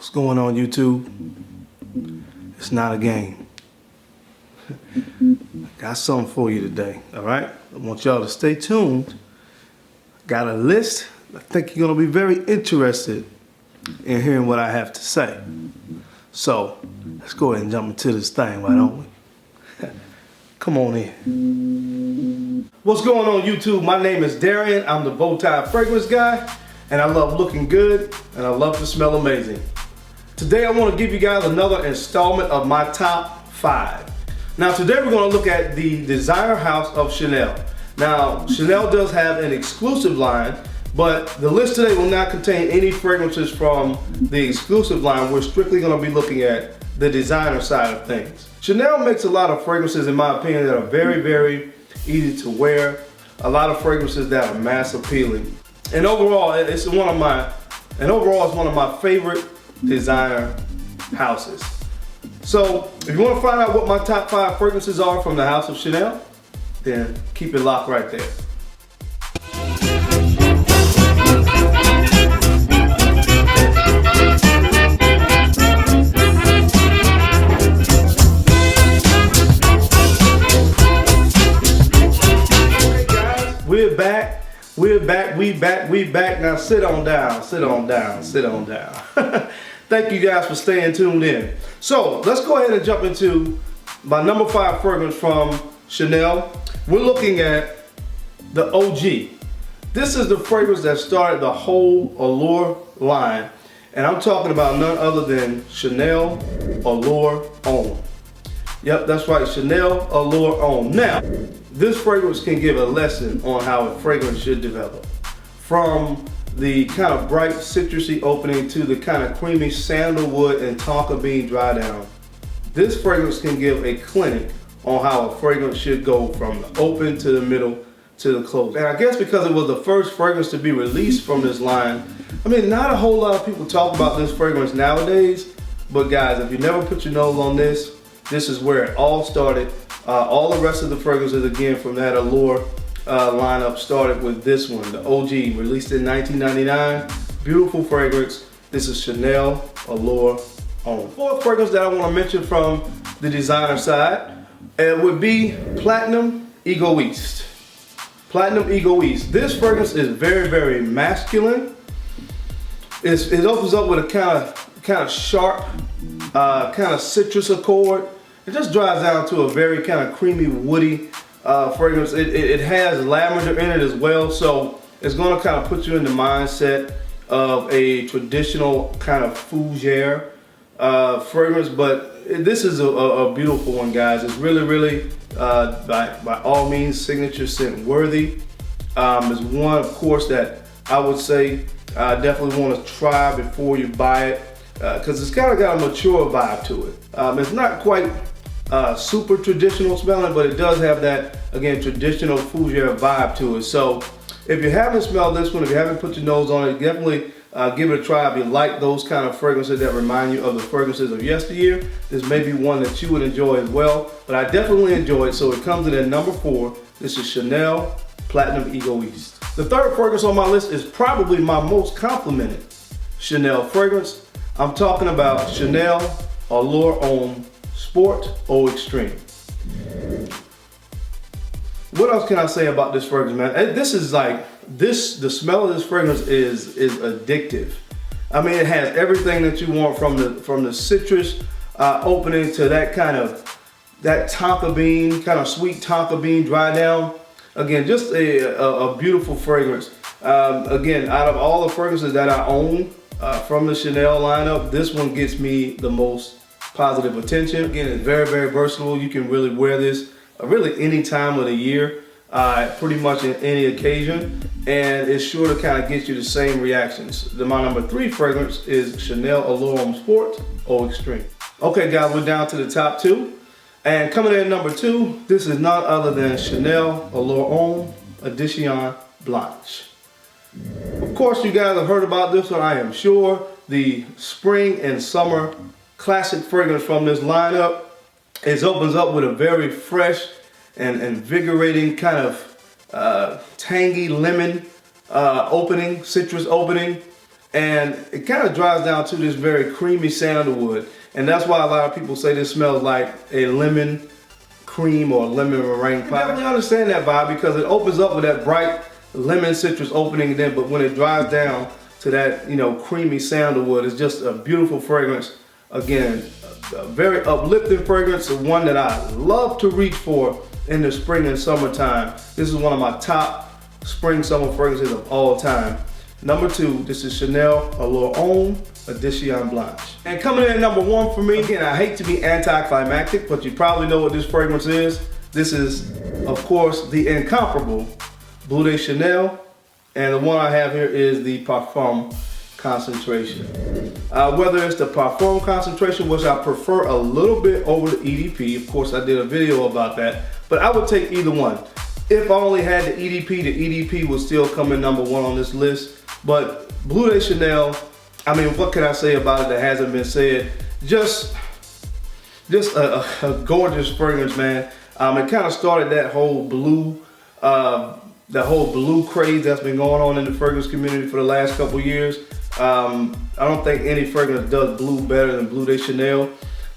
What's going on, YouTube? It's not a game. Got something for you today, all right? I want y'all to stay tuned. Got a list. I think you're gonna be very interested in hearing what I have to say. So, let's go ahead and jump into this thing, why don't we? Come on in. What's going on, YouTube? My name is Darian. I'm the Bowtie Fragrance Guy, and I love looking good, and I love to smell amazing. Today I want to give you guys another installment of my top 5. Now today we're going to look at the designer house of Chanel. Now Chanel does have an exclusive line, but the list today will not contain any fragrances from the exclusive line. We're strictly going to be looking at the designer side of things. Chanel makes a lot of fragrances, in my opinion, that are very, very easy to wear. A lot of fragrances that are mass appealing. And overall, it's one of my favorite designer houses. So if you want to find out what my top 5 fragrances are from the house of Chanel, then keep it locked right there. Hey guys, we're back. We back. Now sit on down. Thank you guys for staying tuned in. So let's go ahead and jump into my number 5 fragrance from Chanel. We're looking at the OG. This is the fragrance that started the whole Allure line. And I'm talking about none other than Chanel Allure Homme. Yep, that's right, Chanel Allure Homme. Now, this fragrance can give a lesson on how a fragrance should develop. From the kind of bright citrusy opening to the kind of creamy sandalwood and tonka bean dry down. This fragrance can give a clinic on how a fragrance should go from the open to the middle to the close. And I guess because it was the first fragrance to be released from this line, I mean, not a whole lot of people talk about this fragrance nowadays, but guys, if you never put your nose on this, this is where it all started. All the rest of the fragrances, again, from that Allure lineup started with this one, the OG, released in 1999. Beautiful fragrance. This is Chanel Allure Homme. Fourth fragrance that I want to mention from the designer side, it would be Platinum Egoiste. Platinum Egoiste. This fragrance is very, very masculine. It opens up with a kind of sharp, kind of citrus accord. It just dries down to a very kind of creamy, woody fragrance. It has lavender in it as well, so it's going to kind of put you in the mindset of a traditional kind of fougere fragrance. But this is a beautiful one, guys. It's really, by all means, signature scent worthy. It's one, of course, that I would say definitely want to try before you buy it, because it's kind of got a mature vibe to it. It's not quite super traditional smelling, but it does have that, again, traditional fougere vibe to it. So if you haven't smelled this one, if you haven't put your nose on it, definitely give it a try. If you like those kind of fragrances that remind you of the fragrances of yesteryear, this may be one that you would enjoy as well. But I definitely enjoy it, so it comes in at number 4. This is Chanel Platinum Egoiste. The third fragrance on my list is probably my most complimented Chanel fragrance. I'm talking about Chanel Allure Homme Sport Eau Extreme. What else can I say about this fragrance, man? This is like, the smell of this fragrance is addictive. I mean, it has everything that you want, from the citrus opening to that tonka bean, kind of sweet tonka bean dry down. Again, just a beautiful fragrance. Again, out of all the fragrances that I own from the Chanel lineup, this one gets me the most positive attention. Again, it's very, very versatile. You can really wear this really any time of the year, pretty much in any occasion, and it's sure to kind of get you the same reactions. My number 3 fragrance is Chanel Allure Homme Sport Eau Extreme. Okay, guys, we're down to the top 2, and coming in at number 2, this is none other than Chanel Allure Homme Edition Blanche. Of course, you guys have heard about this one, I am sure. The spring and summer classic fragrance from this lineup. It opens up with a very fresh and invigorating kind of tangy lemon opening, citrus opening. and it kind of dries down to this very creamy sandalwood. And that's why a lot of people say this smells like a lemon cream or lemon meringue pie. I definitely understand that vibe because it opens up with that bright lemon citrus opening then, but when it dries down to that, you know, creamy sandalwood, it's just a beautiful fragrance. Again, a very uplifting fragrance, and one that I love to reach for in the spring and summertime. This is one of my top spring summer fragrances of all time. Number 2, this is Chanel Allure Homme Edition Blanche. And coming in at number 1 for me, again, I hate to be anticlimactic, but you probably know what this fragrance is. This is, of course, the incomparable Bleu de Chanel, and the one I have here is the Parfum Concentration. Whether it's the Parfum Concentration, which I prefer a little bit over the EDP, of course I did a video about that, but I would take either one. If I only had the EDP would still come in number 1 on this list. But Bleu de Chanel, I mean, what can I say about it that hasn't been said? Just a gorgeous fragrance, man. It kind of started that whole blue craze that's been going on in the fragrance community for the last couple years. I don't think any fragrance does blue better than Bleu de Chanel.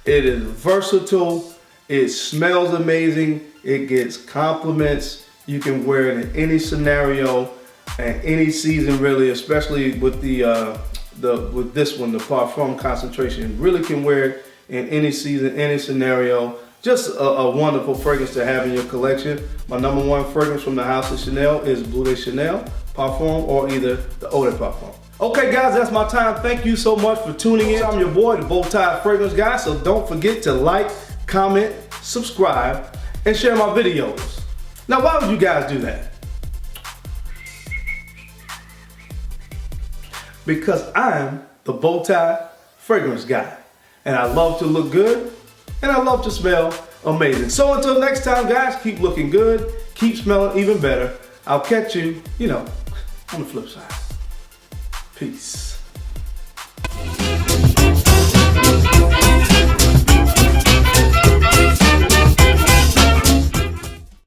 It is versatile. It smells amazing. It gets compliments. You can wear it in any scenario and any season, really, especially with with this one, the Parfum Concentration. You really can wear it in any season, any scenario. Just a wonderful fragrance to have in your collection. My number 1 fragrance from the house of Chanel is Bleu de Chanel Parfum, or either the Eau de Parfum. Okay guys, that's my time. Thank you so much for tuning in. I'm your boy, the Bowtie Fragrance Guy, so don't forget to like, comment, subscribe, and share my videos. Now, why would you guys do that? Because I'm the Bowtie Fragrance Guy, and I love to look good, and I love to smell amazing. So until next time, guys, keep looking good, keep smelling even better. I'll catch you, on the flip side. Peace.